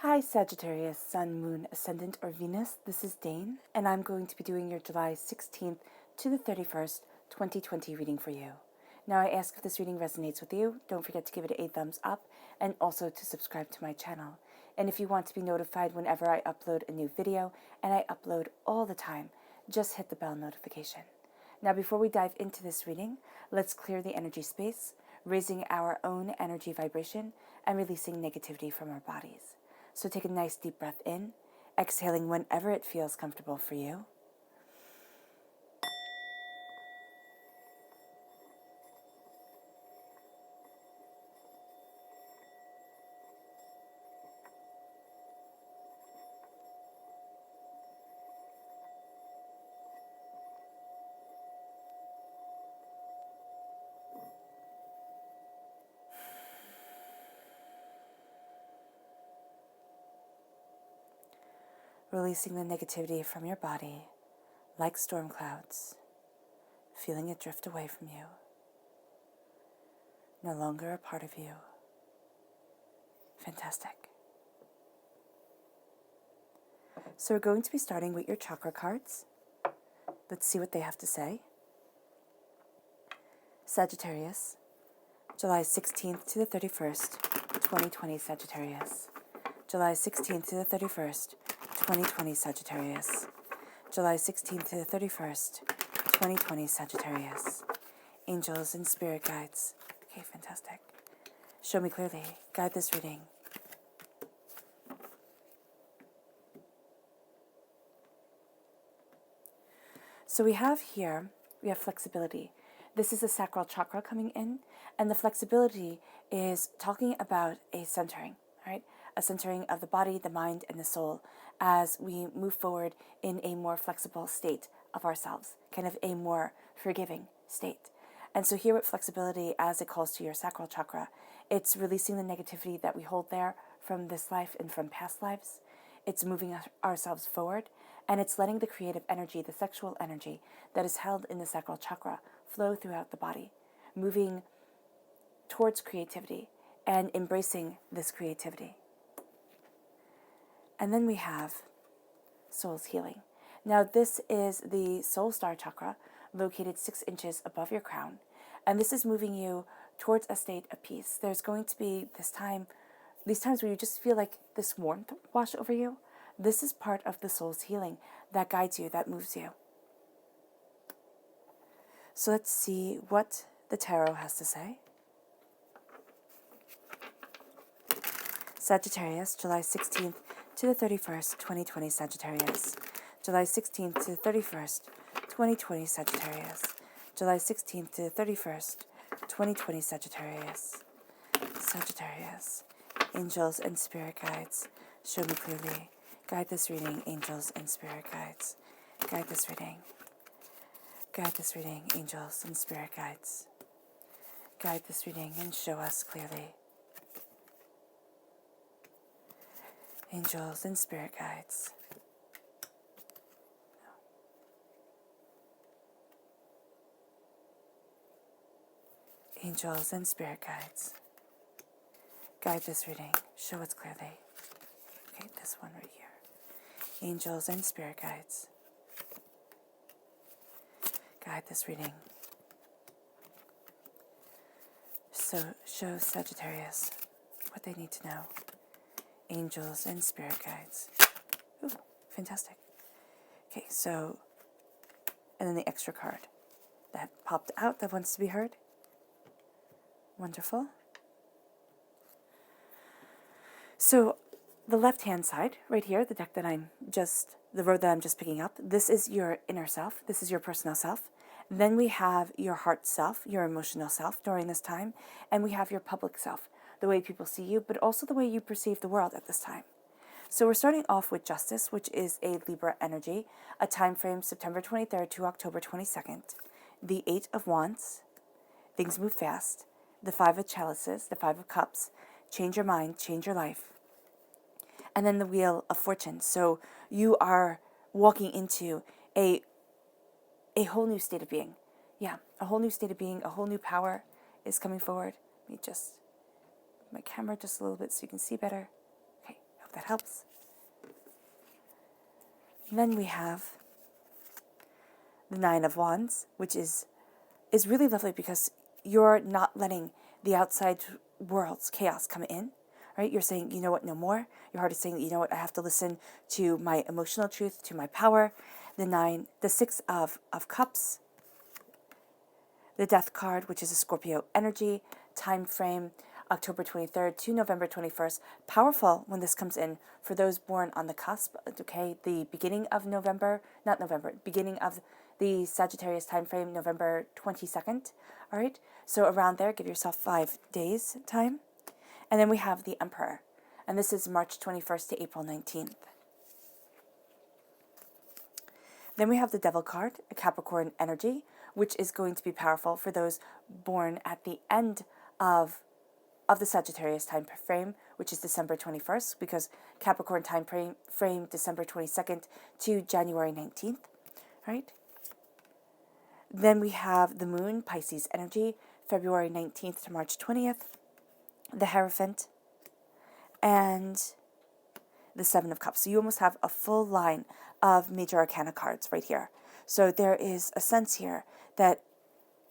Hi Sagittarius, Sun, Moon, Ascendant, or Venus. This is Dane, and I'm going to be doing your July 16th to the 31st, 2020 reading for you. Now I ask if this reading resonates with you, don't forget to give it a thumbs up, and also to subscribe to my channel. And if you want to be notified whenever I upload a new video, and I upload all the time, just hit the bell notification. Now before we dive into this reading, let's clear the energy space, raising our own energy vibration, and releasing negativity from our bodies. So take a nice deep breath in, exhaling whenever it feels comfortable for you. Releasing the negativity from your body like storm clouds, feeling it drift away from you. No longer a part of you. Fantastic. So we're going to be starting with your chakra cards. Let's see what they have to say. Sagittarius, July 16th to the 31st, 2020 Sagittarius. July 16th to the 31st, 2020 Sagittarius. July 16th to the 31st, 2020 Sagittarius. Angels and spirit guides. Okay, fantastic. Show me clearly. Guide this reading. So we have flexibility. This is the sacral chakra coming in, and the flexibility is talking about a centering, right? A centering of the body, the mind, and the soul as we move forward in a more flexible state of ourselves, kind of a more forgiving state. And so here with flexibility, as it calls to your sacral chakra, it's releasing the negativity that we hold there from this life and from past lives. It's moving ourselves forward, and it's letting the creative energy, the sexual energy that is held in the sacral chakra flow throughout the body, moving towards creativity and embracing this creativity. And then we have soul's healing. Now this is the soul star chakra located 6 inches above your crown, and this is moving you towards a state of peace. There's going to be these times where you just feel like this warmth wash over you. This is part of the soul's healing that guides you, that moves you. So let's see what the tarot has to say. Sagittarius, July 16th to the 31st, 2020 Sagittarius. July 16th to the 31st, 2020 Sagittarius. July 16th to the 31st, 2020 Sagittarius. Sagittarius, angels and spirit guides, show me clearly. Guide this reading, angels and spirit guides. Guide this reading. Guide this reading, angels and spirit guides. Guide this reading and show us clearly. Angels and spirit guides. Angels and spirit guides. Guide this reading. Show us clearly. Okay, this one right here. Angels and spirit guides. Guide this reading. So show Sagittarius what they need to know. Angels and spirit guides. Ooh, fantastic. Okay, so, and then the extra card that popped out that wants to be heard. Wonderful. So the left-hand side, right here, the deck that the road that I'm just picking up, this is your inner self. This is your personal self. Then we have your heart self, your emotional self during this time. And we have your public self, the way people see you, but also the way you perceive the world at this time. So we're starting off with Justice, which is a Libra energy, a time frame September 23rd to October 22nd. The 8 of Wands, things move fast. The 5 of Chalices, the 5 of Cups, change your mind, change your life. And then the Wheel of Fortune. So you are walking into a whole new state of being. Yeah, a whole new state of being, a whole new power is coming forward. Let me just, my camera just a little bit so you can see better. Okay, hope that helps. And then we have the Nine of Wands, which is really lovely because you're not letting the outside world's chaos come in, right? You're saying, you know what, no more. Your heart is saying, you know what, I have to listen to my emotional truth, to my power. The Six of Cups, the Death card, which is a Scorpio energy, time frame, October 23rd to November 21st. Powerful when this comes in for those born on the cusp, okay? The beginning of beginning of the Sagittarius time frame, November 22nd, all right? So around there, give yourself 5 days time. And then we have the Emperor, and this is March 21st to April 19th. Then we have the Devil card, a Capricorn energy, which is going to be powerful for those born at the end of the Sagittarius time frame, which is December 21st, because Capricorn time frame December 22nd to January 19th, right? Then we have the Moon, Pisces energy, February 19th to March 20th, the Hierophant, and the Seven of Cups. So you almost have a full line of major arcana cards right here. So there is a sense here that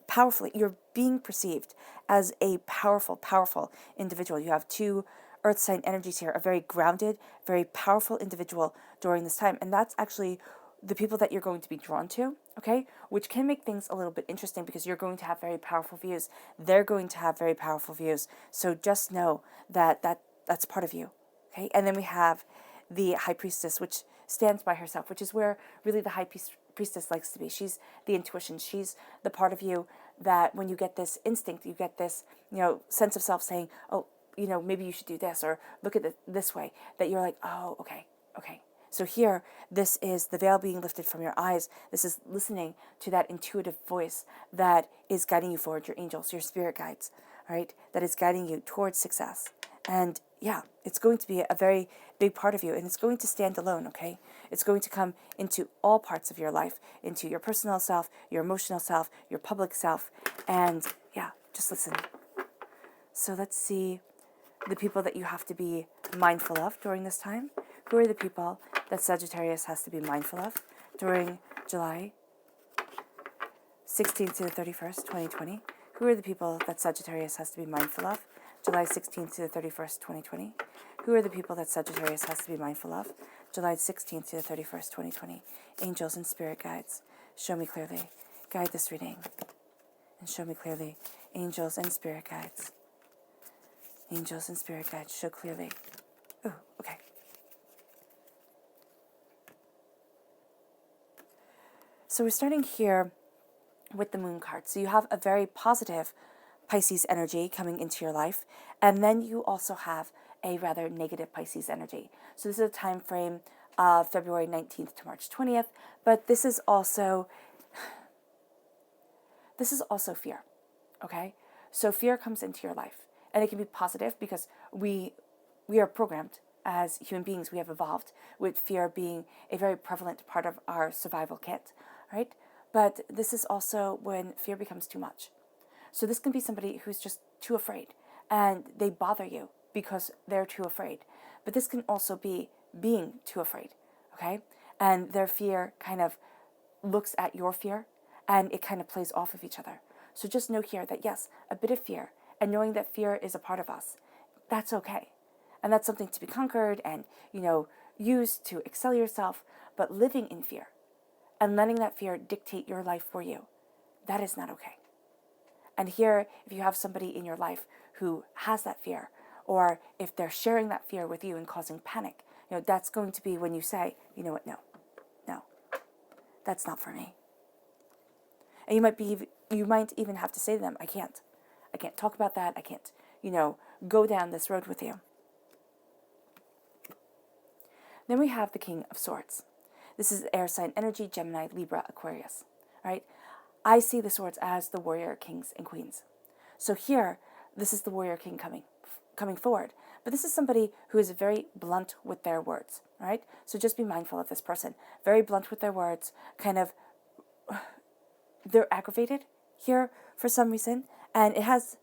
powerfully you're being perceived as a powerful, powerful individual. You have 2 earth sign energies here, a very grounded, very powerful individual during this time. And that's actually the people that you're going to be drawn to, okay? Which can make things a little bit interesting because you're going to have very powerful views. They're going to have very powerful views. So just know that that's part of you, okay? And then we have the High Priestess, which stands by herself, which is where really the High Priestess likes to be. She's the intuition. She's the part of you that when you get this instinct, you get this, sense of self saying, oh, maybe you should do this or look at it this way, that you're like, oh, okay. So here, this is the veil being lifted from your eyes. This is listening to that intuitive voice that is guiding you forward, your angels, your spirit guides, right? That is guiding you towards success. And yeah, it's going to be a very big part of you, and it's going to stand alone, okay? It's going to come into all parts of your life, into your personal self, your emotional self, your public self, and yeah, just listen. So let's see the people that you have to be mindful of during this time. Who are the people that Sagittarius has to be mindful of during July 16th to the 31st, 2020? Who are the people that Sagittarius has to be mindful of July 16th to the 31st, 2020? Who are the people that Sagittarius has to be mindful of July 16th to the 31st, 2020? Angels and spirit guides, show me clearly. Guide this reading and show me clearly. Angels and spirit guides. Angels and spirit guides, show clearly. Oh, okay. So we're starting here with the Moon card. So you have a very positive Pisces energy coming into your life, and then you also have a rather negative Pisces energy. So this is a time frame of February 19th to March 20th, but this is also fear, okay? So fear comes into your life, and it can be positive because we are programmed as human beings. We have evolved with fear being a very prevalent part of our survival kit, right? But this is also when fear becomes too much. So this can be somebody who's just too afraid, and they bother you because they're too afraid. But this can also be being too afraid, okay? And their fear kind of looks at your fear, and it kind of plays off of each other. So just know here that yes, a bit of fear, and knowing that fear is a part of us, that's okay. And that's something to be conquered and, used to excel yourself. But living in fear and letting that fear dictate your life for you, that is not okay. And here, if you have somebody in your life who has that fear, or if they're sharing that fear with you and causing panic, that's going to be when you say, you know what, no, that's not for me. And you might even have to say to them, I can't talk about that. I can't, go down this road with you. Then we have the King of Swords. This is air sign energy, Gemini, Libra, Aquarius, right? I see the swords as the warrior kings and queens. So here, this is the warrior king coming forward. But this is somebody who is very blunt with their words, right? So just be mindful of this person. Very blunt with their words, they're aggravated here for some reason. And it has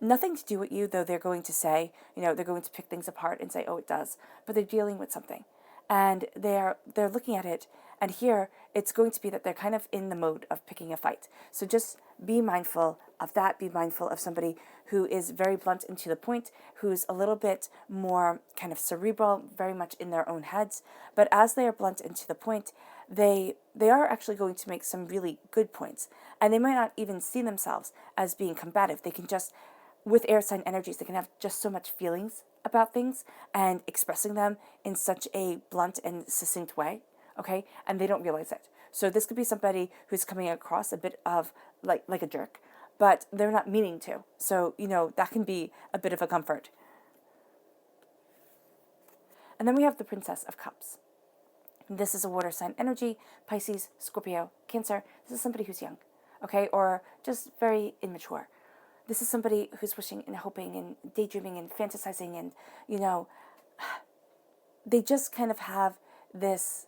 Nothing to do with you, though they're going to say, they're going to pick things apart and say, oh, it does. But they're dealing with something. And they're looking at it. And here, it's going to be that they're kind of in the mode of picking a fight. So just be mindful of that. Be mindful of somebody who is very blunt and to the point, who's a little bit more kind of cerebral, very much in their own heads. But as they are blunt and to the point, they are actually going to make some really good points. And they might not even see themselves as being combative. They can just, with air sign energies, they can have just so much feelings about things and expressing them in such a blunt and succinct way, okay? And they don't realize it. So this could be somebody who's coming across a bit of like a jerk, but they're not meaning to. So, that can be a bit of a comfort. And then we have the Princess of Cups. This is a water sign energy, Pisces, Scorpio, Cancer. This is somebody who's young, okay, or just very immature. This is somebody who's wishing and hoping and daydreaming and fantasizing and, they just kind of have this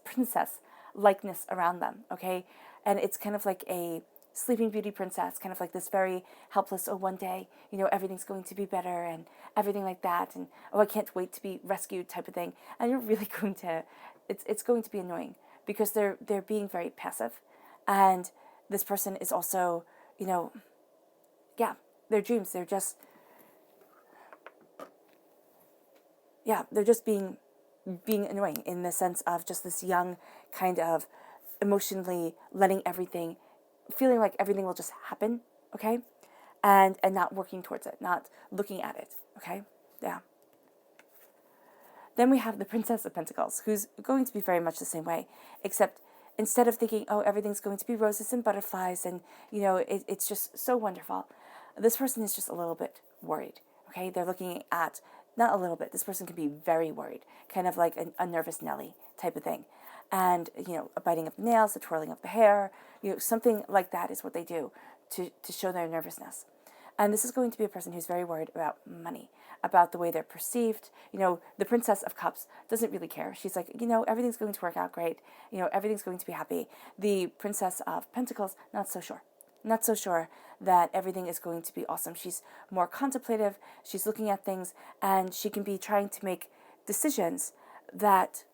princess likeness around them, okay? And it's kind of like a Sleeping Beauty princess, kind of like this very helpless, oh, one day, everything's going to be better and everything like that. And, oh, I can't wait to be rescued type of thing. And you're really going to, it's going to be annoying because they're being very passive. And this person is also, their dreams, they're just being annoying in the sense of just this young kind of emotionally letting everything, feeling like everything will just happen, okay? And not working towards it, not looking at it, okay? Yeah. Then we have the Princess of Pentacles, who's going to be very much the same way, except instead of thinking, oh, everything's going to be roses and butterflies and, it's just so wonderful, this person is just a little bit worried, okay? They're looking at, not a little bit, this person can be very worried, kind of like a nervous Nelly type of thing. And, a biting of the nails, the twirling of the hair, something like that is what they do to show their nervousness. And this is going to be a person who's very worried about money, about the way they're perceived. The Princess of Cups doesn't really care. She's like, everything's going to work out great. Everything's going to be happy. The Princess of Pentacles, not so sure. Not so sure that everything is going to be awesome. She's more contemplative. She's looking at things, and she can be trying to make decisions that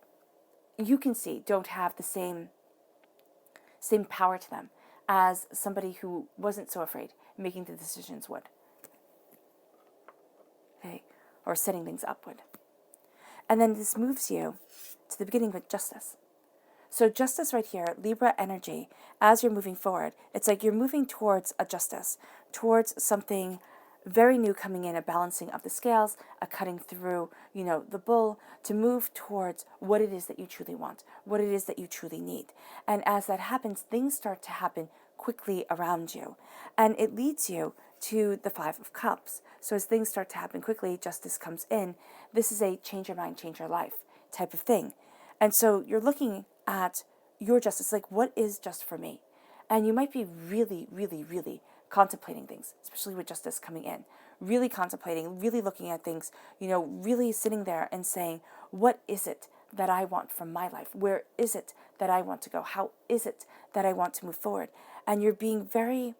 you can see don't have the same power to them as somebody who wasn't so afraid making the decisions would. Okay, or setting things up would. And then this moves you to the beginning with Justice. So Justice right here, Libra energy, as you're moving forward, it's like you're moving towards a justice, towards something very new coming in, a balancing of the scales, a cutting through, the bull, to move towards what it is that you truly want, what it is that you truly need. And as that happens, things start to happen quickly around you. And it leads you to the Five of Cups. So as things start to happen quickly, justice comes in. This is a change your mind, change your life type of thing. And so you're looking at your justice, like, what is just for me? And you might be really, really, really contemplating things, especially with justice coming in, really contemplating, really looking at things, really sitting there and saying, what is it that I want from my life? Where is it that I want to go? How is it that I want to move forward? And you're being very,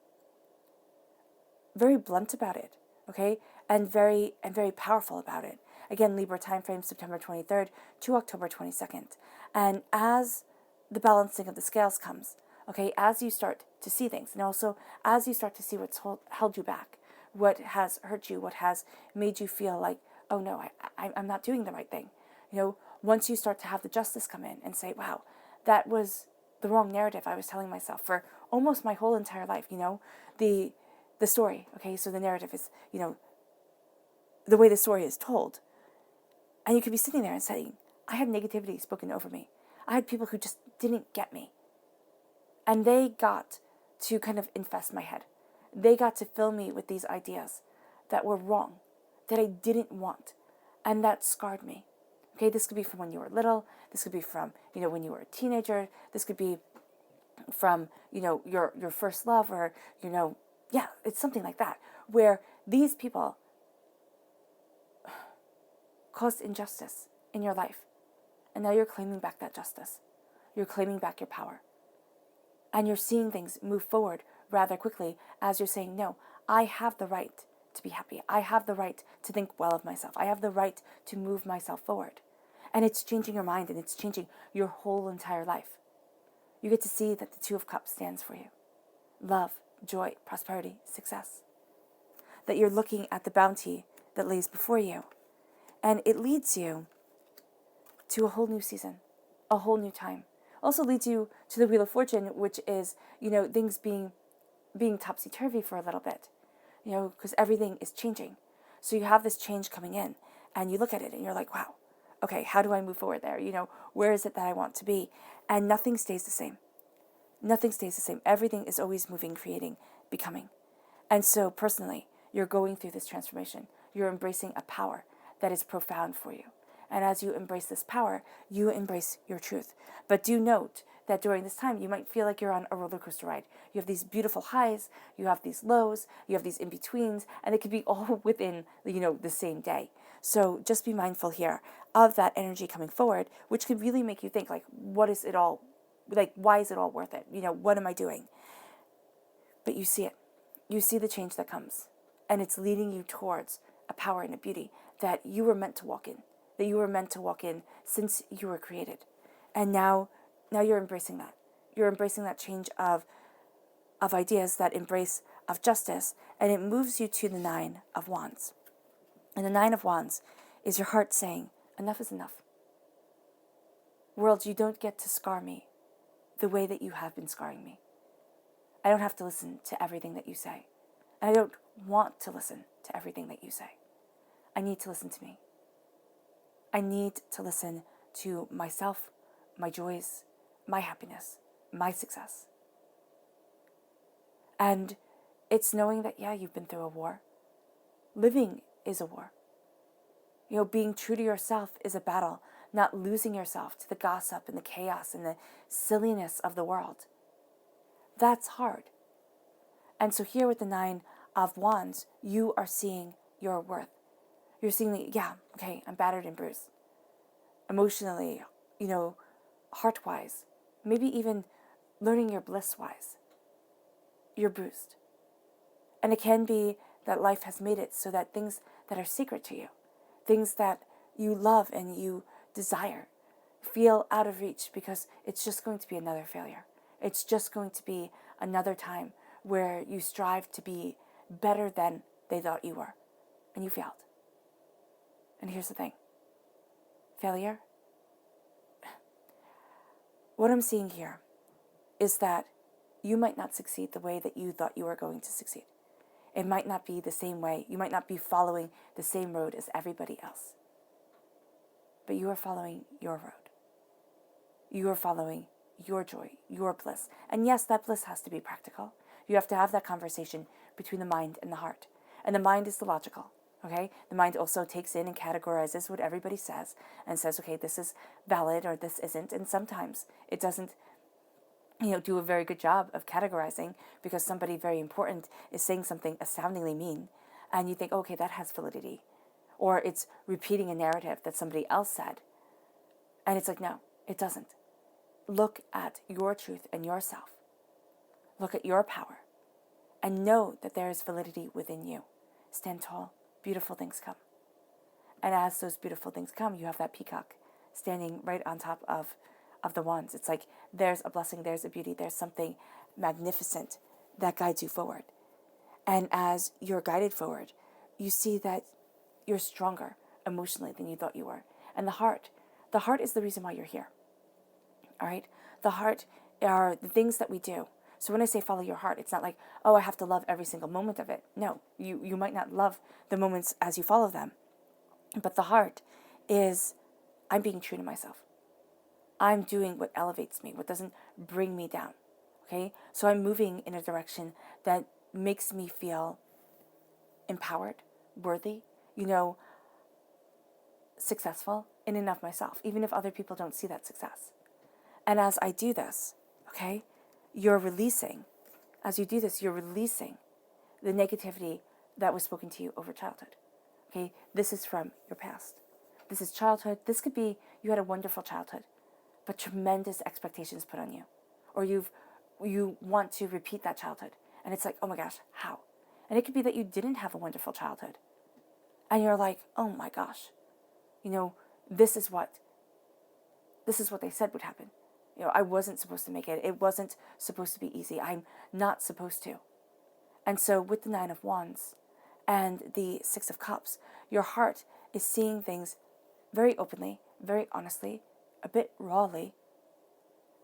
very blunt about it, okay? And very powerful about it. Again, Libra time frame, September 23rd to October 22nd. And as the balancing of the scales comes, okay, as you start to see things, and also as you start to see what's held you back, what has hurt you, what has made you feel like, oh no, I'm not doing the right thing. Once you start to have the justice come in and say, wow, that was the wrong narrative I was telling myself for almost my whole entire life, the story, okay, so the narrative is, the way the story is told. And you could be sitting there and saying, I had negativity spoken over me. I had people who just didn't get me. And they got to kind of infest my head. They got to fill me with these ideas that were wrong, that I didn't want, and that scarred me. Okay, this could be from when you were little. This could be from, when you were a teenager. This could be from, your first love, or, it's something like that, where these people caused injustice in your life. And now you're claiming back that justice. You're claiming back your power. And you're seeing things move forward rather quickly as you're saying, no, I have the right to be happy. I have the right to think well of myself. I have the right to move myself forward. And it's changing your mind, and it's changing your whole entire life. You get to see that the Two of Cups stands for you. Love, joy, prosperity, success. That you're looking at the bounty that lays before you. And it leads you to a whole new season, a whole new time. Also leads you to the Wheel of Fortune, which is, things being topsy-turvy for a little bit, because everything is changing. So you have this change coming in, and you look at it and you're like, wow, okay, how do I move forward there? Where is it that I want to be? And nothing stays the same. Nothing stays the same. Everything is always moving, creating, becoming. And so personally, you're going through this transformation. You're embracing a power that is profound for you. And as you embrace this power, you embrace your truth. But do note that during this time, you might feel like you're on a roller coaster ride. You have these beautiful highs, you have these lows, you have these in-betweens, and it could be all within, the same day. So just be mindful here of that energy coming forward, which can really make you think, like, what is it all, like, why is it all worth it? What am I doing? But you see it. You see the change that comes. And it's leading you towards a power and a beauty that you were meant to walk in, that you were meant to walk in since you were created. And now you're embracing that. You're embracing that change of ideas, that embrace of justice, and it moves you to the Nine of Wands. And the Nine of Wands is your heart saying, enough is enough. World, you don't get to scar me the way that you have been scarring me. I don't have to listen to everything that you say. And I don't want to listen to everything that you say. I need to listen to me. I need to listen to myself, my joys, my happiness, my success. And it's knowing that, you've been through a war. Living is a war. Being true to yourself is a battle, not losing yourself to the gossip and the chaos and the silliness of the world. That's hard. And so here with the Nine of Wands, you are seeing your worth. You're seeing that, I'm battered and bruised. Emotionally, heart-wise, maybe even learning your bliss-wise. You're bruised. And it can be that life has made it so that things that are sacred to you, things that you love and you desire, feel out of reach because it's just going to be another failure. It's just going to be another time where you strive to be better than they thought you were, and you failed. And here's the thing. Failure, what I'm seeing here is that you might not succeed the way that you thought you were going to succeed. It might not be the same way. You might not be following the same road as everybody else. But you are following your road. You are following your joy, your bliss. And yes, that bliss has to be practical. You have to have that conversation between the mind and the heart. And the mind is the logical, okay? The mind also takes in and categorizes what everybody says and says, okay, this is valid or this isn't. And sometimes it doesn't, do a very good job of categorizing because somebody very important is saying something astoundingly mean. And you think, okay, that has validity. Or it's repeating a narrative that somebody else said. And it's like, no, it doesn't. Look at your truth and yourself. Look at your power. And know that there is validity within you. Stand tall. Beautiful things come. And as those beautiful things come, you have that peacock standing right on top of the wands. It's like there's a blessing, there's a beauty, there's something magnificent that guides you forward. And as you're guided forward, you see that you're stronger emotionally than you thought you were. And the heart is the reason why you're here. All right? The heart are the things that we do. So when I say follow your heart, it's not like, oh, I have to love every single moment of it. No, you might not love the moments as you follow them. But the heart is, I'm being true to myself. I'm doing what elevates me, what doesn't bring me down. Okay? So I'm moving in a direction that makes me feel empowered, worthy, successful in and of myself, even if other people don't see that success. And as I do this, okay, as you do this, you're releasing the negativity that was spoken to you over childhood. Okay? This is from your past. This is childhood. This could be you had a wonderful childhood, but tremendous expectations put on you. Or you want to repeat that childhood. And it's like, oh my gosh, how? And it could be that you didn't have a wonderful childhood. And you're like, oh my gosh, this is what they said would happen. I wasn't supposed to make it. It wasn't supposed to be easy. I'm not supposed to. And so with the Nine of Wands and the Six of Cups, your heart is seeing things very openly, very honestly, a bit rawly,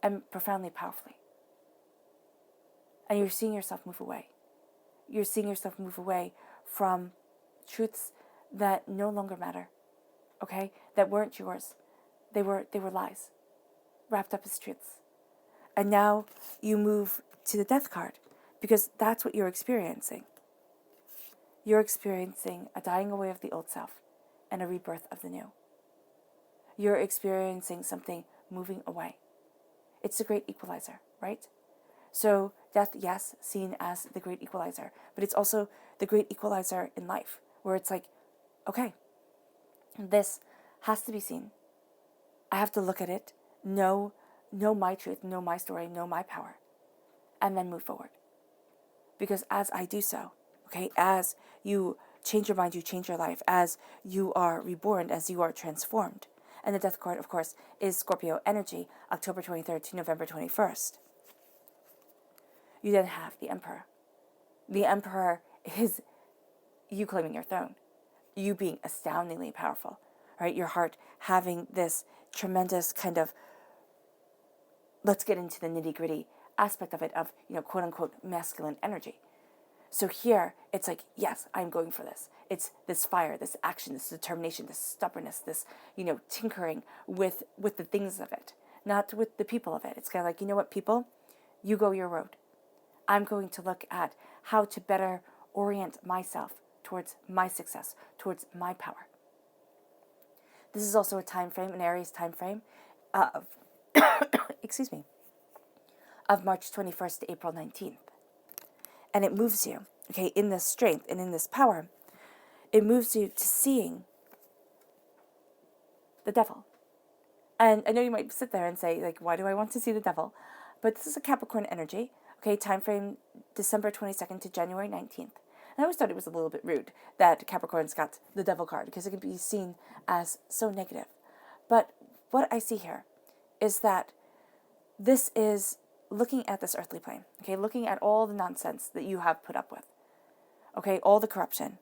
and profoundly powerfully. And you're seeing yourself move away. You're seeing yourself move away from truths that no longer matter, okay? That weren't yours. They were lies, wrapped up as truths. And now you move to the Death card, because that's what you're experiencing. You're experiencing a dying away of the old self and a rebirth of the new. You're experiencing something moving away. It's the great equalizer, right? So death, yes, seen as the great equalizer, but it's also the great equalizer in life, where it's like, okay, this has to be seen. I have to look at it, know my truth, know my story, know my power, and then move forward. Because as I do so, okay, as you change your mind, you change your life, as you are reborn, as you are transformed. And the Death card, of course, is Scorpio energy, October 23rd to November 21st. You then have the Emperor. The Emperor is you claiming your throne, you being astoundingly powerful, right? Your heart having this tremendous kind of, let's get into the nitty-gritty aspect of it, of, quote unquote, masculine energy. So here, it's like, yes, I'm going for this. It's this fire, this action, this determination, this stubbornness, this, tinkering with the things of it, not with the people of it. It's kind of like, you know what, people, you go your road. I'm going to look at how to better orient myself towards my success, towards my power. This is also a time frame, an Aries time frame of, excuse me, of March 21st to April 19th. And it moves you, okay, in this strength and in this power. It moves you to seeing the devil. And I know you might sit there and say, like, why do I want to see the devil? But this is a Capricorn energy, okay, time frame December 22nd to January 19th. And I always thought it was a little bit rude that Capricorn's got the devil card, because it can be seen as so negative. But what I see here is that this is looking at this earthly plane, okay, looking at all the nonsense that you have put up with, okay, all the corruption,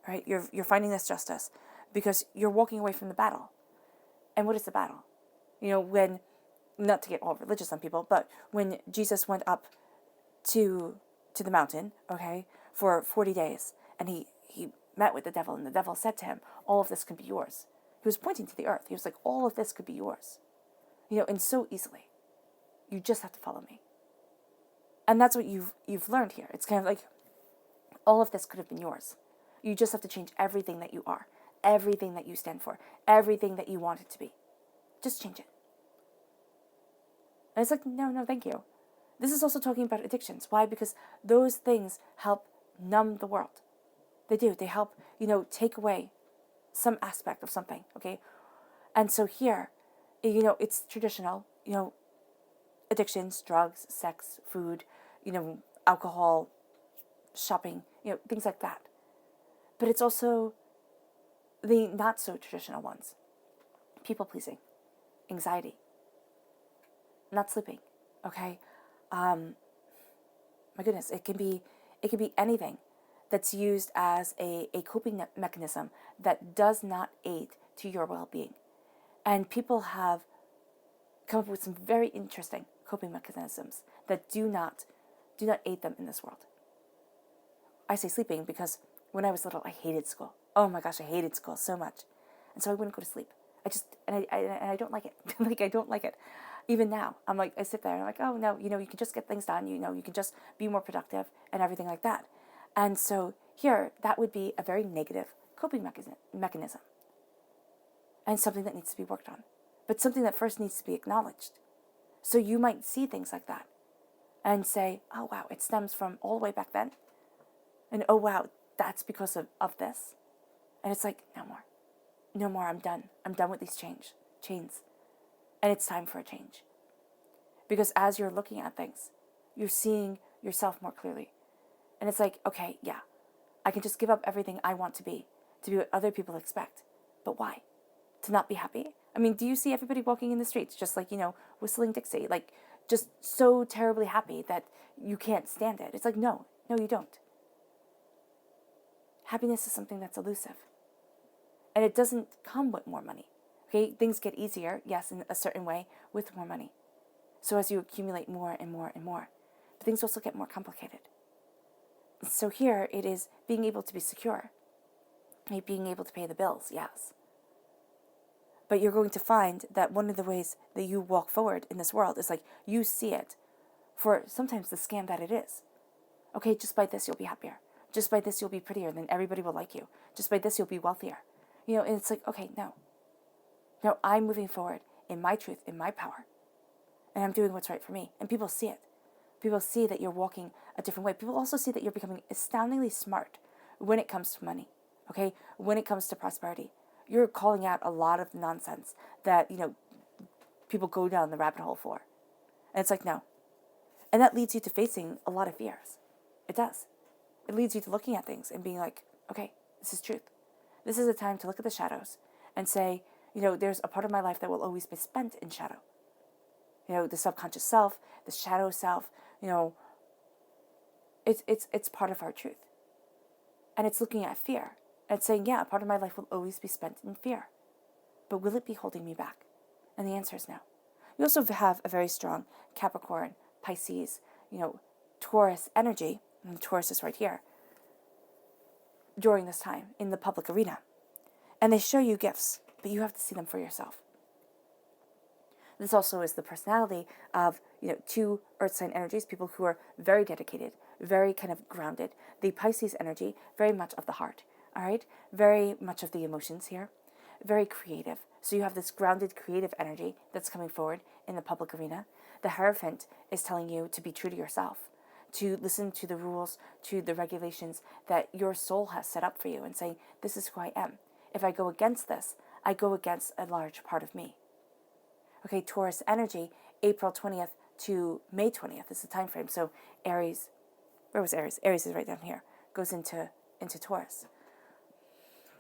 right? You're finding this justice because you're walking away from the battle. And what is the battle? When, not to get all religious on people, but when Jesus went up to the mountain, okay, for 40 days, and he met with the devil, and the devil said to him, all of this could be yours. He was pointing to the earth. He was like, all of this could be yours, and so easily. You just have to follow me. And that's what you've learned here. It's kind of like, all of this could have been yours. You just have to change everything that you are, everything that you stand for, everything that you want it to be. Just change it. And it's like, no, thank you. This is also talking about addictions. Why? Because those things help numb the world. They do. They help, take away some aspect of something, okay? And so here, it's traditional, addictions, drugs, sex, food, alcohol, shopping, things like that. But it's also the not so traditional ones. People pleasing, anxiety, not sleeping, okay? My goodness, it can be anything that's used as a coping mechanism that does not aid to your well-being. And people have come up with some very interesting coping mechanisms that do not aid them in this world. I say sleeping because when I was little, I hated school. Oh my gosh, I hated school so much. And so I wouldn't go to sleep. I don't like it. Like, I don't like it. Even now, I'm like, I sit there and I'm like, oh no, you can just get things done. You can just be more productive and everything like that. And so here, that would be a very negative coping mechanism. And something that needs to be worked on. But something that first needs to be acknowledged. So you might see things like that and say, oh wow, it stems from all the way back then. And oh wow, that's because of this. And it's like, no more, I'm done. I'm done with these chains. And it's time for a change. Because as you're looking at things, you're seeing yourself more clearly. And it's like, okay, yeah, I can just give up everything I want to be what other people expect. But why? To not be happy? I mean, do you see everybody walking in the streets just like, whistling Dixie, like just so terribly happy that you can't stand it? It's like, no, you don't. Happiness is something that's elusive. And it doesn't come with more money. Okay, things get easier, yes, in a certain way, with more money. So as you accumulate more and more and more, but things also get more complicated. So here it is being able to be secure, being able to pay the bills, yes. But you're going to find that one of the ways that you walk forward in this world is like you see it for sometimes the scam that it is. Okay, just by this you'll be happier. Just by this you'll be prettier, then everybody will like you. Just by this you'll be wealthier. And it's like, okay, no. No, I'm moving forward in my truth, in my power. And I'm doing what's right for me. And people see it. People see that you're walking a different way. People also see that you're becoming astoundingly smart when it comes to money. Okay? When it comes to prosperity. You're calling out a lot of nonsense that, people go down the rabbit hole for. And it's like, no. And that leads you to facing a lot of fears. It does. It leads you to looking at things and being like, okay, this is truth. This is a time to look at the shadows and say, there's a part of my life that will always be spent in shadow. The subconscious self, the shadow self, it's part of our truth. And it's looking at fear and saying, yeah, a part of my life will always be spent in fear. But will it be holding me back? And the answer is no. You also have a very strong Capricorn, Pisces, Taurus energy, and Taurus is right here, during this time in the public arena. And they show you gifts, but you have to see them for yourself. This also is the personality of, two earth sign energies, people who are very dedicated, very kind of grounded. The Pisces energy, very much of the heart, all right? Very much of the emotions here, very creative. So you have this grounded creative energy that's coming forward in the public arena. The Hierophant is telling you to be true to yourself, to listen to the rules, to the regulations that your soul has set up for you and saying, this is who I am. If I go against this, I go against a large part of me. Okay, Taurus energy, April 20th to May 20th is the time frame. So Aries, where was Aries? Aries is right down here. Goes into Taurus.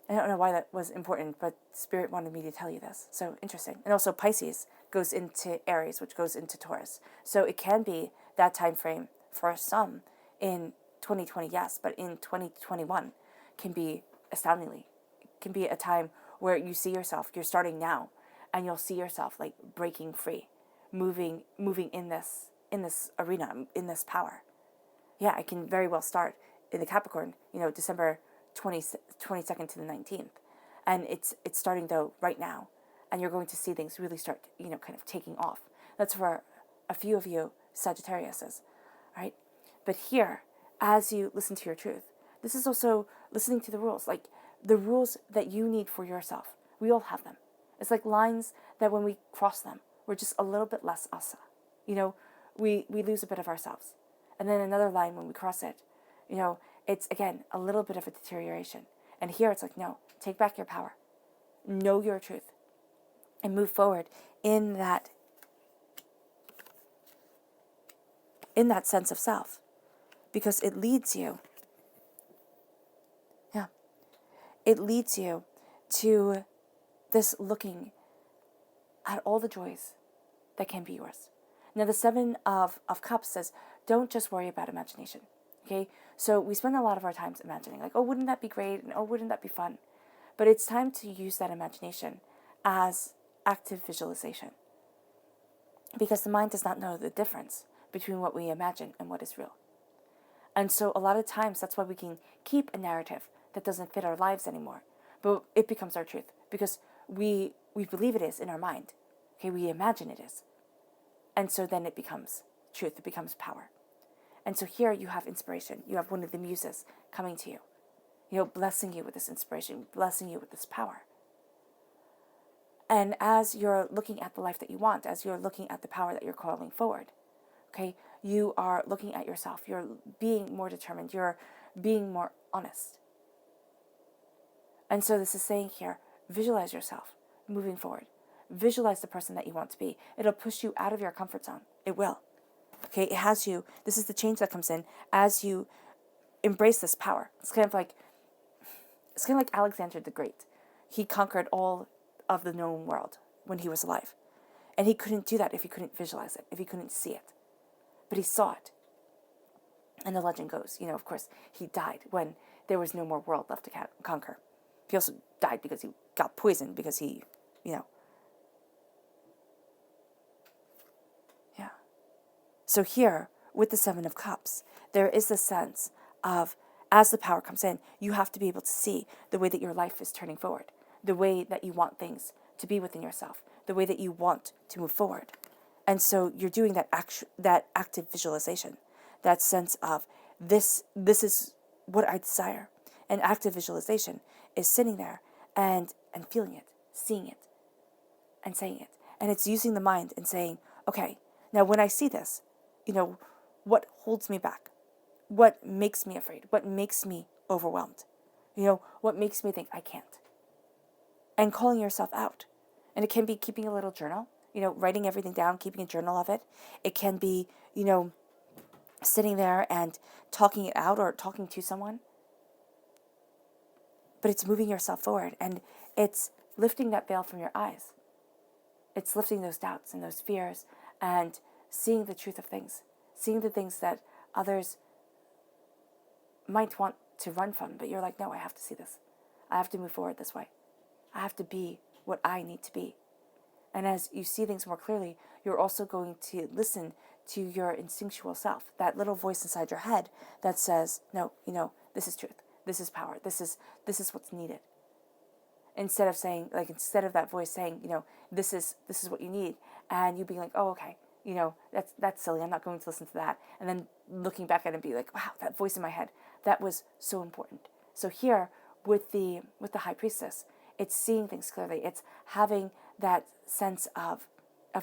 I don't know why that was important, but Spirit wanted me to tell you this. So interesting. And also Pisces goes into Aries, which goes into Taurus. So it can be that time frame for some in 2020, yes, but in 2021 can be astoundingly. It can be a time where you see yourself, you're starting now, and you'll see yourself like breaking free, moving in this arena, in this power. Yeah, it can very well start in the Capricorn, December 22nd to the 19th. And it's starting though right now. And you're going to see things really start, kind of taking off. That's for a few of you Sagittariuses, right? But here, as you listen to your truth, this is also listening to the rules, like the rules that you need for yourself. We all have them. It's like lines that when we cross them, we're just a little bit less us. We lose a bit of ourselves. And then another line when we cross it, it's again a little bit of a deterioration. And here it's like, no, take back your power. Know your truth. And move forward in that sense of self. Because it leads you, it leads you to this looking at all the joys that can be yours. Now the Seven of Cups says, don't just worry about imagination, okay? So we spend a lot of our times imagining, like, oh, wouldn't that be great? And oh, wouldn't that be fun? But it's time to use that imagination as active visualization. Because the mind does not know the difference between what we imagine and what is real. And so a lot of times that's why we can keep a narrative that doesn't fit our lives anymore. But it becomes our truth because we believe it is in our mind. Okay, we imagine it is. And so then it becomes truth, it becomes power. And so here you have inspiration. You have one of the muses coming to you, blessing you with this inspiration, blessing you with this power. And as you're looking at the life that you want, as you're looking at the power that you're calling forward, okay, you are looking at yourself. You're being more determined. You're being more honest. And so this is saying here, visualize yourself moving forward. Visualize the person that you want to be. It'll push you out of your comfort zone. It will. Okay, it has you. This is the change that comes in as you embrace this power. It's kind of like Alexander the Great. He conquered all of the known world when he was alive. And he couldn't do that if he couldn't visualize it, if he couldn't see it. But he saw it. And the legend goes, of course, he died when there was no more world left to conquer. He also died because he got poisoned, because he, yeah. So here, with the Seven of Cups, there is a sense of, as the power comes in, you have to be able to see the way that your life is turning forward, the way that you want things to be within yourself, the way that you want to move forward. And so you're doing that active visualization, that sense of, this is what I desire. And active visualization is sitting there and feeling it, seeing it, and saying it. And it's using the mind and saying, okay, now when I see this, what holds me back? What makes me afraid? What makes me overwhelmed? What makes me think I can't? And calling yourself out. And it can be keeping a little journal, writing everything down, keeping a journal of it. It can be, sitting there and talking it out or talking to someone. But it's moving yourself forward, and it's lifting that veil from your eyes. It's lifting those doubts and those fears and seeing the truth of things, seeing the things that others might want to run from, but you're like, no, I have to see this. I have to move forward this way. I have to be what I need to be. And as you see things more clearly, you're also going to listen to your instinctual self, that little voice inside your head that says, no, this is truth. This is power. This is what's needed. Instead of that voice saying, this is what you need, and you being like, oh, okay, that's silly. I'm not going to listen to that. And then looking back at it and be like, wow, that voice in my head, that was so important. So here with the High Priestess, it's seeing things clearly. It's having that sense of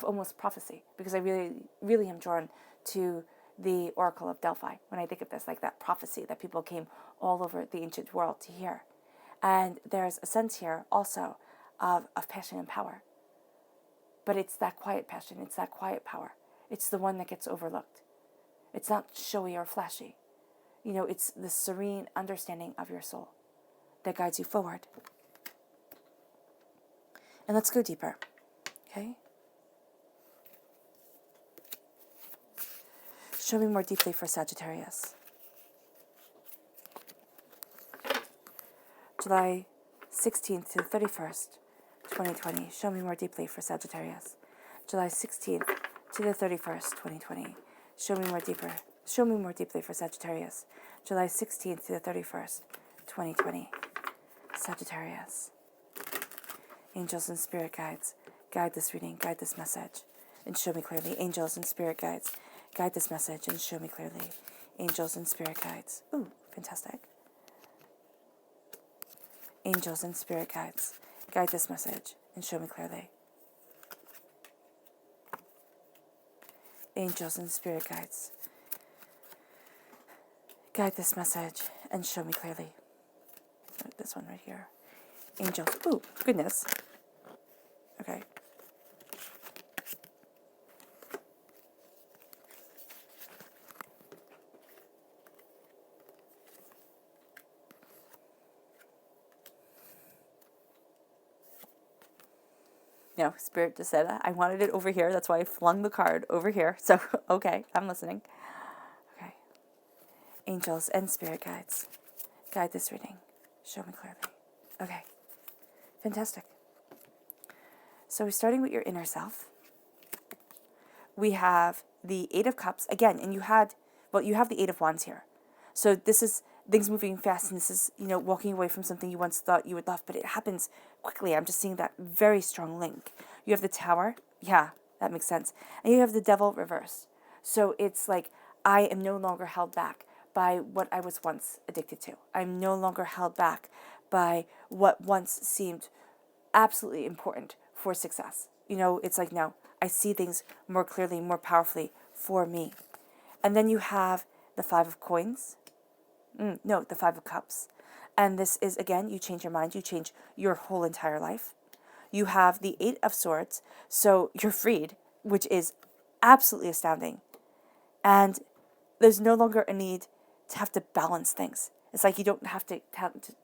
almost prophecy, because I really, really am drawn to the Oracle of Delphi when I think of this, like that prophecy that people came all over the ancient world to hear. And there's a sense here also of passion and power. But it's that quiet passion, it's that quiet power. It's the one that gets overlooked. It's not showy or flashy. It's the serene understanding of your soul that guides you forward. And let's go deeper, okay? Show me more deeply for Sagittarius. July 16th to the 31st, 2020. Show me more deeply for Sagittarius. July 16th to the 31st, 2020. Show me more deeply for Sagittarius. July 16th to the 31st, 2020. Sagittarius. Angels and spirit guides, guide this reading, guide this message, and show me clearly. Angels and spirit guides, guide this message and show me clearly. Angels and spirit guides. Ooh, fantastic. Angels and spirit guides, guide this message and show me clearly. Angels and spirit guides, guide this message and show me clearly. This one right here. Angels. Ooh, goodness. Okay. Spirit just said I wanted it over here. That's why I flung the card over here. So, okay, I'm listening. Okay. Angels and spirit guides, guide this reading. Show me clearly. Okay. Fantastic. So we're starting with your inner self. We have the Eight of Cups again, and you have the Eight of Wands here. So this is things moving fast, and this is, walking away from something you once thought you would love, but it happens quickly. I'm just seeing that very strong link. You have the Tower. Yeah, that makes sense. And you have the Devil reversed. So it's like, I am no longer held back by what I was once addicted to. I'm no longer held back by what once seemed absolutely important for success. It's like, no, I see things more clearly, more powerfully for me. And then you have the Five of Coins. The Five of Cups. And this is, again, you change your mind, you change your whole entire life. You have the Eight of Swords, so you're freed, which is absolutely astounding. And there's no longer a need to have to balance things. It's like you don't have to count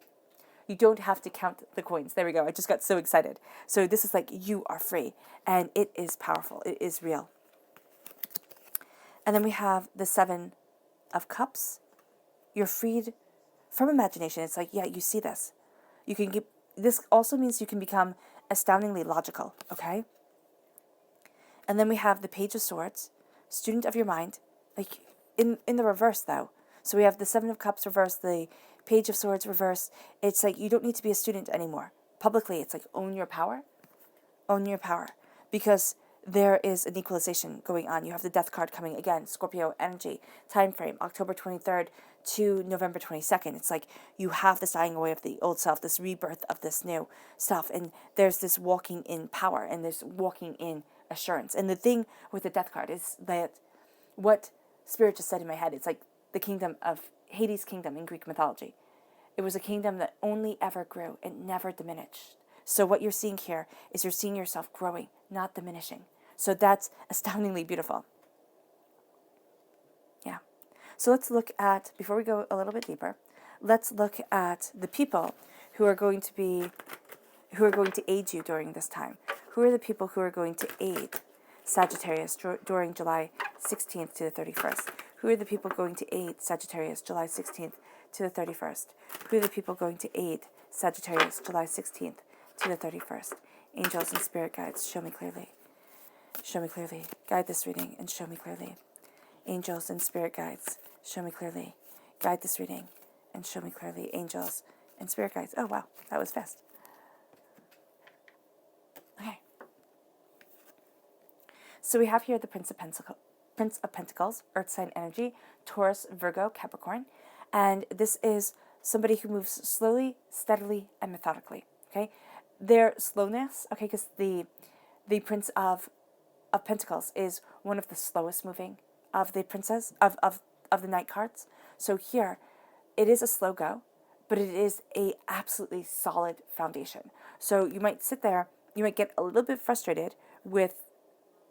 the coins. There we go. I just got so excited. So this is like you are free, and it is powerful. It is real. And then we have the 7 of Cups. You're freed from imagination. It's like, yeah, you see this. You can get, this also means you can become astoundingly logical, okay? And then we have the Page of Swords, student of your mind, like in the reverse though. So we have the 7 of Cups reversed, the Page of Swords reversed. It's like you don't need to be a student anymore. Publicly, it's like own your power. Own your power. Because there is an equalization going on. You have the Death card coming again, Scorpio energy, time frame, October 23rd to November 22nd. It's like you have this dying away of the old self, this rebirth of this new self. And there's this walking in power and this walking in assurance. And the thing with the Death card is that what Spirit just said in my head, it's like the kingdom of Hades' kingdom in Greek mythology. It was a kingdom that only ever grew and never diminished. So what you're seeing here is you're seeing yourself growing, not diminishing. So that's astoundingly beautiful. Yeah. So let's look at, before we go a little bit deeper, let's look at the people who are going to aid you during this time. Who are the people who are going to aid Sagittarius during July 16th to the 31st? Who are the people going to aid Sagittarius July 16th to the 31st? Who are the people going to aid Sagittarius July 16th to the 31st? Angels and spirit guides, show me clearly. Show me clearly. Guide this reading and show me clearly. Angels and spirit guides, show me clearly. Guide this reading and show me clearly. Angels and spirit guides. Oh, wow. That was fast. Okay. So we have here the Prince of Pentacles, Earth sign energy, Taurus, Virgo, Capricorn. And this is somebody who moves slowly, steadily, and methodically. Okay? Their slowness, okay, because the Prince of Pentacles is one of the slowest moving of the princes of the Knight cards. So here, it is a slow go, but it is a absolutely solid foundation. So you might sit there, you might get a little bit frustrated with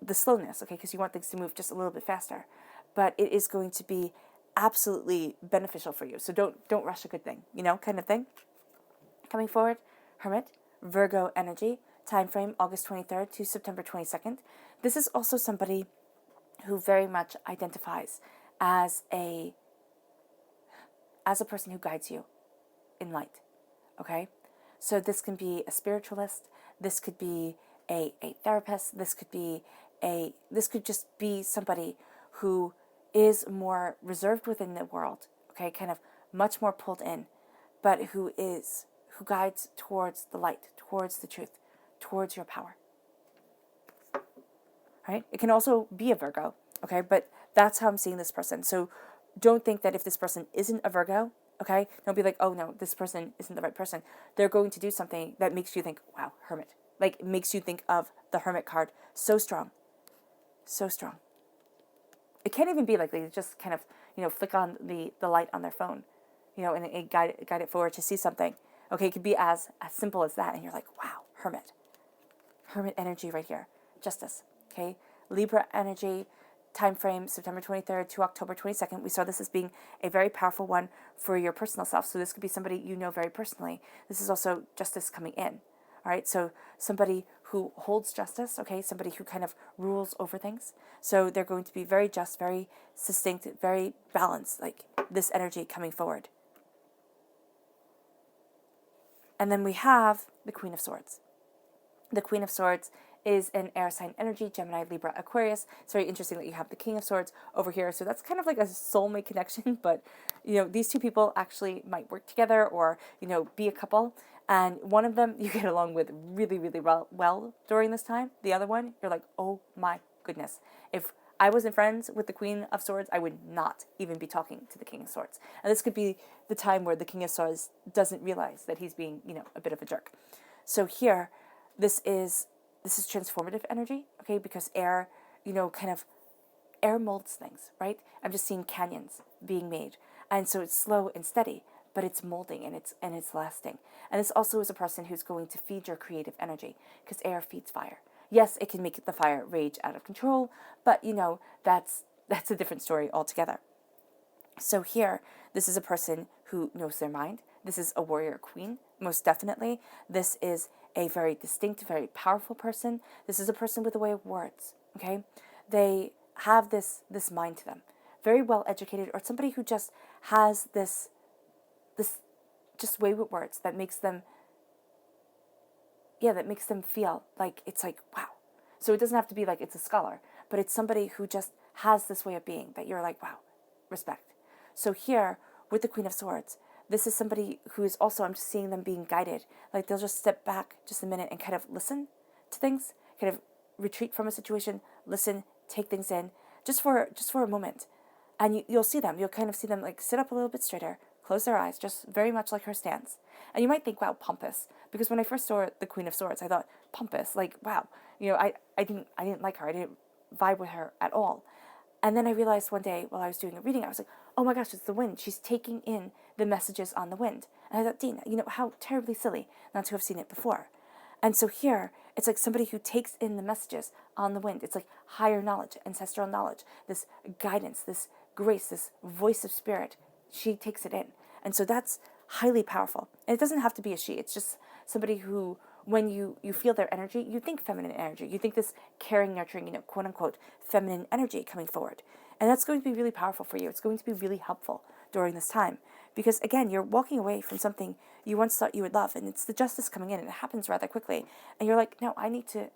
the slowness, okay, because you want things to move just a little bit faster, but it is going to be absolutely beneficial for you. So don't rush a good thing, kind of thing. Coming forward, Hermit, Virgo energy, time frame August 23rd to September 22nd. This is also somebody who very much identifies as a person who guides you in light. Okay? So this can be a spiritualist, this could be a therapist, this could just be somebody who is more reserved within the world, okay, kind of much more pulled in, but who guides towards the light, towards the truth, towards your power. Right? It can also be a Virgo, okay? But that's how I'm seeing this person. So don't think that if this person isn't a Virgo, okay, don't be like, oh no, this person isn't the right person. They're going to do something that makes you think, wow, Hermit. Like, it makes you think of the Hermit card. So strong. So strong. It can't even be like they just kind of, flick on the light on their phone, and guide it forward to see something. Okay, it could be as simple as that. And you're like, wow, Hermit. Hermit energy right here. Justice. Okay, Libra energy, time frame September 23rd to October 22nd. We saw this as being a very powerful one for your personal self. So this could be somebody you know very personally. This is also justice coming in. All right, so somebody who holds justice, okay, somebody who kind of rules over things. So they're going to be very just, very succinct, very balanced, like this energy coming forward. And then we have the Queen of Swords. The Queen of Swords is an air sign energy, Gemini, Libra, Aquarius. It's very interesting that you have the King of Swords over here. So that's kind of like a soulmate connection, but, these two people actually might work together or, be a couple. And one of them you get along with really, really well during this time. The other one, you're like, oh my goodness. If I wasn't friends with the Queen of Swords, I would not even be talking to the King of Swords. And this could be the time where the King of Swords doesn't realize that he's being, a bit of a jerk. So here, this is transformative energy, okay, because air, kind of air molds things, right? I'm just seeing canyons being made. And so it's slow and steady, but it's molding and it's lasting. And this also is a person who's going to feed your creative energy, because air feeds fire. Yes, it can make the fire rage out of control, but that's a different story altogether. So here, this is a person who knows their mind. This is a warrior queen, most definitely. This is a very distinct, very powerful person. This is a person with a way of words, okay? They have this mind to them. Very well educated, or somebody who just has this just way with words that makes them, that makes them feel like it's like, wow. So it doesn't have to be like it's a scholar, but it's somebody who just has this way of being that you're like, wow, respect. So here, with the Queen of Swords, this is somebody who is also, I'm just seeing them being guided. Like they'll just step back just a minute and kind of listen to things, kind of retreat from a situation, listen, take things in, just for a moment. And you'll see them, you'll kind of see them like sit up a little bit straighter, close their eyes, just very much like her stance. And you might think, wow, pompous. Because when I first saw the Queen of Swords, I thought, pompous, like, wow. I didn't like her. I didn't vibe with her at all. And then I realized one day while I was doing a reading, I was like, oh my gosh, it's the wind. She's taking in the messages on the wind. And I thought, Dean, how terribly silly not to have seen it before. And so here, it's like somebody who takes in the messages on the wind. It's like higher knowledge, ancestral knowledge, this guidance, this grace, this voice of spirit. She takes it in. And so that's highly powerful. And it doesn't have to be a she. It's just somebody who, when you feel their energy, you think feminine energy. You think this caring, nurturing, quote unquote, feminine energy coming forward. And that's going to be really powerful for you. It's going to be really helpful during this time. Because again, you're walking away from something you once thought you would love, and it's the justice coming in, and it happens rather quickly. And you're like, no, I need to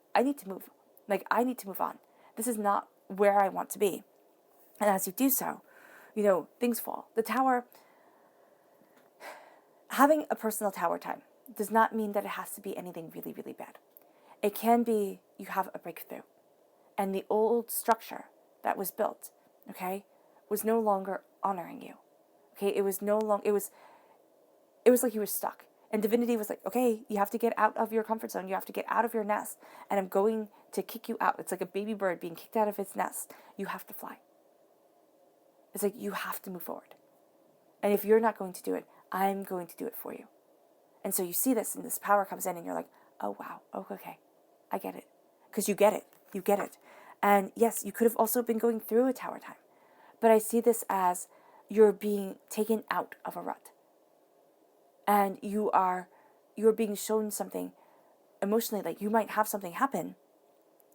move. Like, I need to move on. This is not where I want to be. And as you do so, things fall. The tower, having a personal tower time does not mean that it has to be anything really, really bad. It can be you have a breakthrough, and the old structure that was built, okay, was no longer honoring you. Okay, it was no longer, it was like you were stuck. And divinity was like, okay, you have to get out of your comfort zone. You have to get out of your nest. And I'm going to kick you out. It's like a baby bird being kicked out of its nest. You have to fly. It's like you have to move forward. And if you're not going to do it, I'm going to do it for you. And so you see this, and this power comes in, and you're like, oh, wow, oh, okay, I get it. Because you get it. You get it. And yes, you could have also been going through a tower time. But I see this as you're being taken out of a rut. And you're being shown something emotionally, like you might have something happen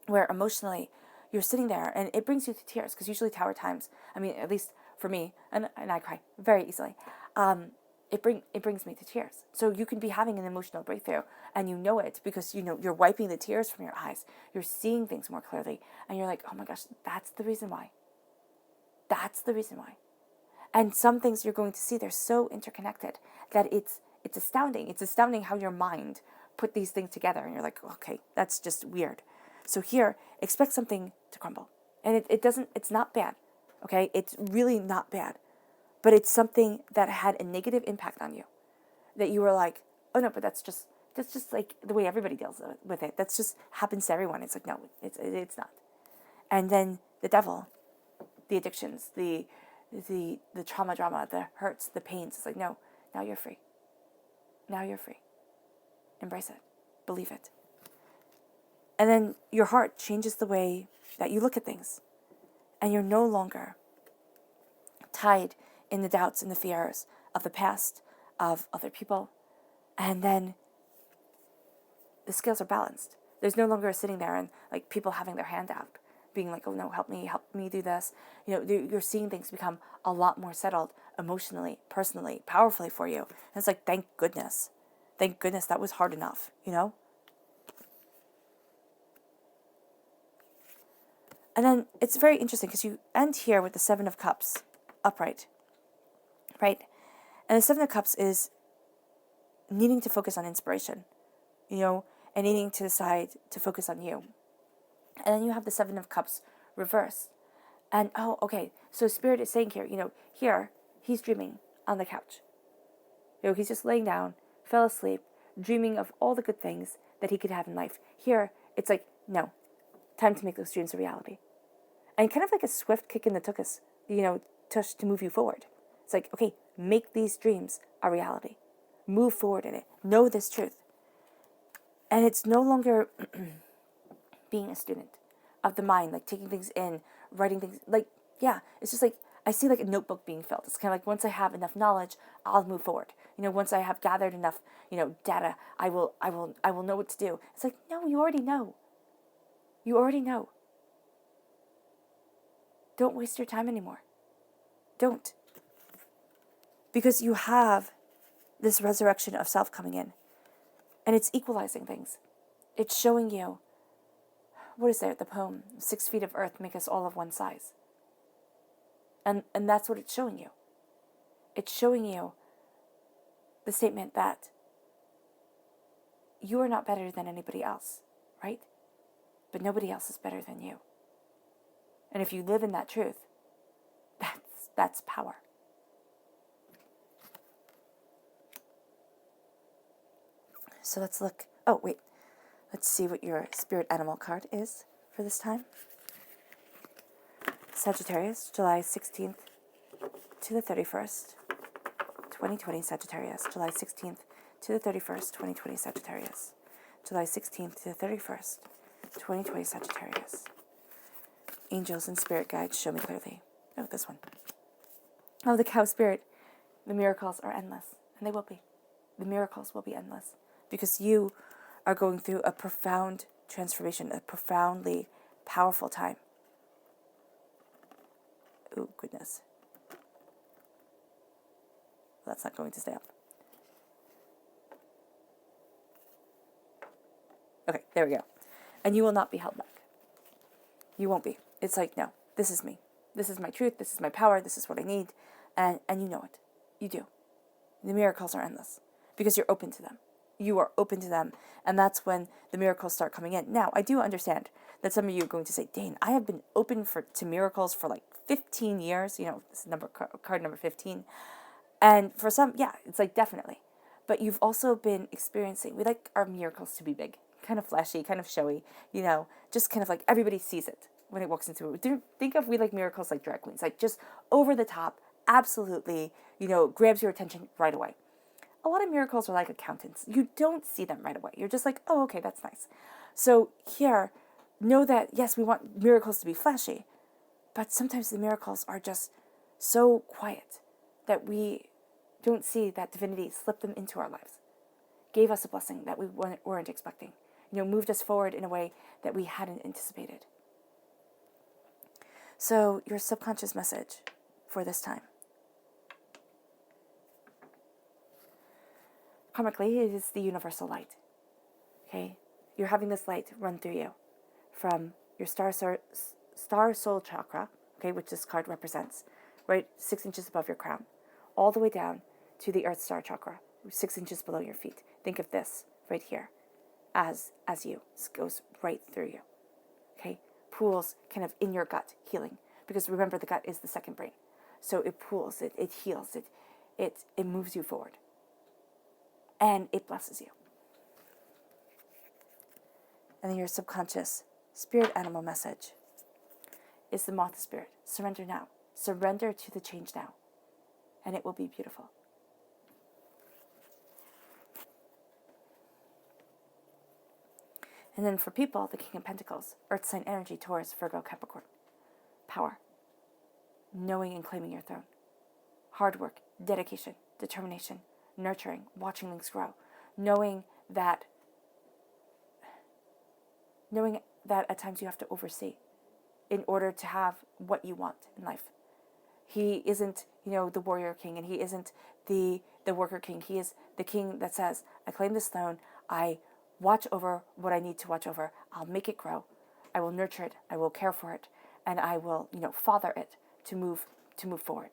where emotionally you're sitting there and it brings you to tears, because usually tower times, I mean, at least for me, and I cry very easily, it brings me to tears. So you can be having an emotional breakthrough and you know it because you're wiping the tears from your eyes. You're seeing things more clearly and you're like, oh my gosh, that's the reason why. That's the reason why. And some things you're going to see, they're so interconnected that it's astounding. It's astounding how your mind put these things together. And you're like, okay, that's just weird. So here, expect something to crumble. And it's not bad. Okay? It's really not bad. But it's something that had a negative impact on you. That you were like, oh no, but that's just like the way everybody deals with it. That's just happens to everyone. It's like, no, it's not. And then the devil, the addictions, the trauma drama, the hurts, the pains. It's like, no, now you're free. Now you're free. Embrace it. Believe it. And then your heart changes the way that you look at things. And you're no longer tied in the doubts and the fears of the past, of other people. And then the scales are balanced. There's no longer sitting there and like people having their hand out, being like, oh no, help me do this. You're seeing things become a lot more settled emotionally, personally, powerfully for you. And it's like, thank goodness. Thank goodness that was hard enough, And then it's very interesting because you end here with the Seven of Cups upright, right? And the Seven of Cups is needing to focus on inspiration, and needing to decide to focus on you. And then you have the Seven of Cups reversed. And, oh, okay, so Spirit is saying here, here, he's dreaming on the couch. He's just laying down, fell asleep, dreaming of all the good things that he could have in life. Here, it's like, no, time to make those dreams a reality. And kind of like a swift kick in the tuchus, tush to move you forward. It's like, okay, make these dreams a reality. Move forward in it. Know this truth. And it's no longer being a student of the mind, like taking things in, writing things, like, yeah, it's just like, I see like a notebook being filled. It's kind of like once I have enough knowledge, I'll move forward. Once I have gathered enough, data, I will know what to do. It's like, no, you already know. You already know. Don't waste your time anymore. Don't. Because you have this resurrection of self coming in. And it's equalizing things. It's showing you, what is there, the poem, 6 feet of earth make us all of one size. And that's what it's showing you. It's showing you the statement that you are not better than anybody else, right? But nobody else is better than you. And if you live in that truth, that's power. So let's look. Oh, wait. Let's see what your spirit animal card is for this time. Sagittarius, July 16th to the 31st, 2020 Sagittarius. July 16th to the 31st, 2020 Sagittarius. July 16th to the 31st, 2020 Sagittarius. Angels and spirit guides show me clearly. Oh, this one. Oh, the cow spirit. The miracles are endless, and they will be. The miracles will be endless because you are going through a profound transformation, a profoundly powerful time. Oh, goodness. That's not going to stay up. Okay, there we go. And you will not be held back. You won't be. It's like, no, this is me. This is my truth. This is my power. This is what I need. And you know it. You do. The miracles are endless because you're open to them. You are open to them. And that's when the miracles start coming in. Now, I do understand that some of you are going to say, Dane, I have been open to miracles for like 15 years. This is card number 15. And for some, yeah, it's like definitely. But you've also been experiencing, we like our miracles to be big, kind of flashy, kind of showy, just kind of like everybody sees it when it walks into it. Think of we like miracles like drag queens, like just over the top, absolutely, grabs your attention right away. A lot of miracles are like accountants. You don't see them right away. You're just like, oh, okay, that's nice. So here, know that, yes, we want miracles to be flashy, but sometimes the miracles are just so quiet that we don't see that divinity slip them into our lives, gave us a blessing that we weren't expecting, moved us forward in a way that we hadn't anticipated. So your subconscious message for this time. Karmically, it is the universal light. Okay? You're having this light run through you from your star soul chakra, okay, which this card represents, right 6 inches above your crown, all the way down to the earth star chakra, 6 inches below your feet. Think of this right here as you. This goes right through you. Okay? Pools kind of in your gut, healing. Because remember, the gut is the second brain. So it pools, it heals, it moves you forward. And it blesses you. And then your subconscious spirit animal message is the moth spirit. Surrender now. Surrender to the change now. And it will be beautiful. And then for people, the King of Pentacles, Earth sign energy, Taurus, Virgo, Capricorn. Power. Knowing and claiming your throne. Hard work, dedication, determination, nurturing, watching things grow. Knowing that at times you have to oversee in order to have what you want in life. He isn't, the warrior king, and he isn't the worker king. He is the king that says, I claim this throne, I watch over what I need to watch over, I'll make it grow, I will nurture it, I will care for it, and I will, father it to move forward.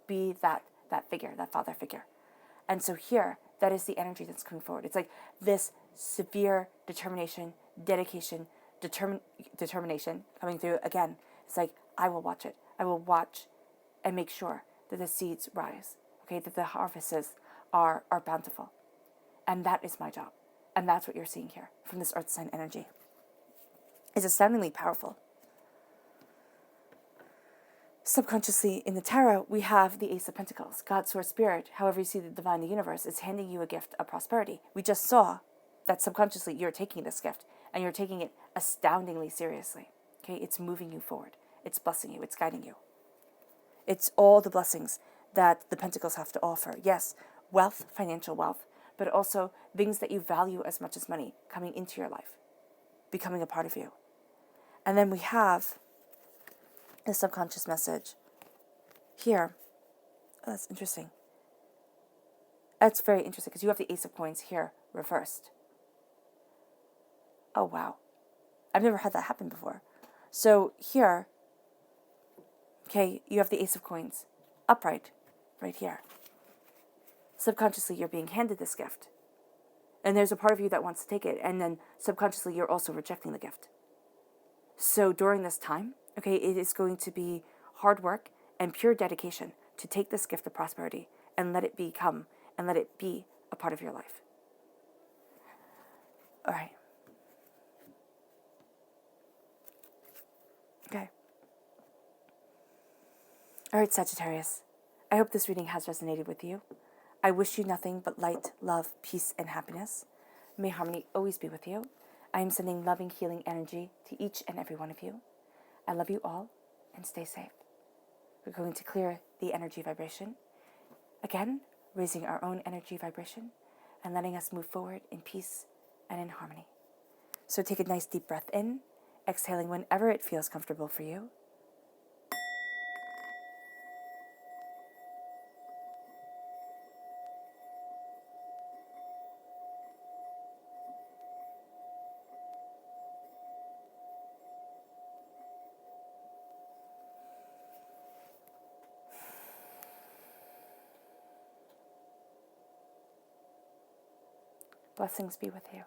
Be that figure, that father figure. And so here, that is the energy that's coming forward. It's like this severe determination, dedication, determination coming through again. It's like, I will watch it. I will watch and make sure that the seeds rise, okay, that the harvests are bountiful. And that is my job. And that's what you're seeing here from this earth sign energy. It's astoundingly powerful. Subconsciously in the tarot, we have the Ace of Pentacles. God, Source, Spirit, however you see the divine, the universe, is handing you a gift of prosperity. We just saw that subconsciously you're taking this gift and you're taking it astoundingly seriously. Okay, it's moving you forward. It's blessing you. It's guiding you. It's all the blessings that the Pentacles have to offer. Yes, wealth, financial wealth, but also things that you value as much as money coming into your life, becoming a part of you. And then we have the subconscious message here. Oh, that's interesting. That's very interesting because you have the Ace of Coins here reversed. Oh, wow. I've never had that happen before. So here, okay, you have the Ace of Coins upright right here. Subconsciously, you're being handed this gift. And there's a part of you that wants to take it. And then subconsciously, you're also rejecting the gift. So during this time, okay, it is going to be hard work and pure dedication to take this gift of prosperity and let it become and let it be a part of your life. All right. Okay. All right, Sagittarius. I hope this reading has resonated with you. I wish you nothing but light, love, peace, and happiness. May harmony always be with you. I am sending loving, healing energy to each and every one of you. I love you all, and stay safe. We're going to clear the energy vibration. Again, raising our own energy vibration and letting us move forward in peace and in harmony. So take a nice deep breath in, exhaling whenever it feels comfortable for you. Blessings be with you.